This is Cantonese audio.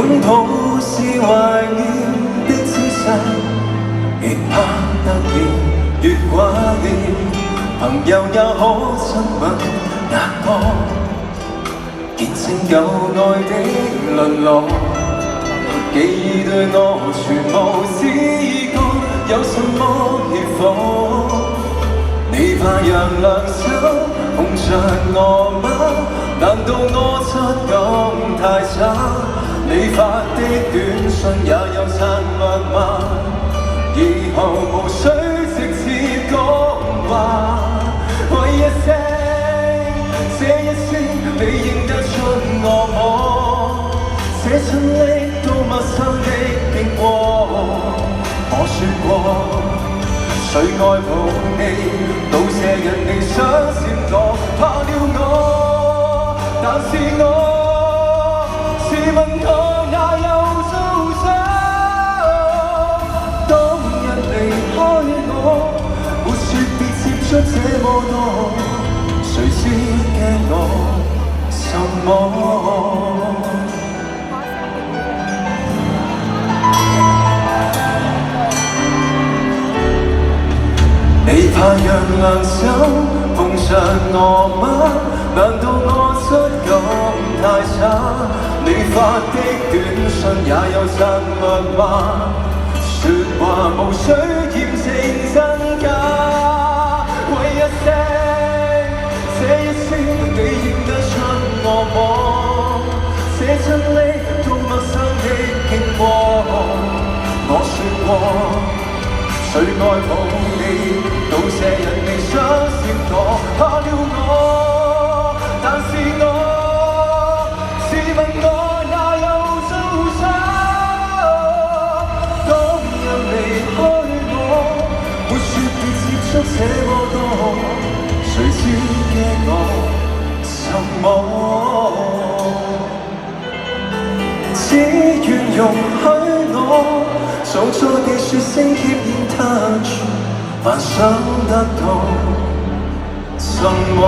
擁抱是懷念的姿勢，亦怕突然越掛念，朋友也可親吻眼光，見證舊愛的淪落。記憶對我全無知覺，有什麼結果？你怕讓良心碰着我嗎？難道我質感太差？你發的短信也有親密嗎？以後無需直接講話，喂一聲，這一聲你認得出我麼？這親昵到陌生的經過，我說過誰愛抱你，到這日你想閃躲，怕了我，但是我試問我哪有遭傷？當日離開我，沒說別接觸這麼多，誰知驚我什麼？你怕讓良心碰着我嗎？難道我質感太差？你發的短信也有親密嗎？說話無需驗證真假，喂一聲，這一聲你認得出我麼？這親昵到陌生的經過，我說過誰愛抱你，到這日你想閃躲，怕了我，但是我試問我哪有遭傷？當日離開我，沒說別接觸這麼多，誰知驚我什麼？只願容許我做錯嘅説聲貼現touch，幻想得到什麼？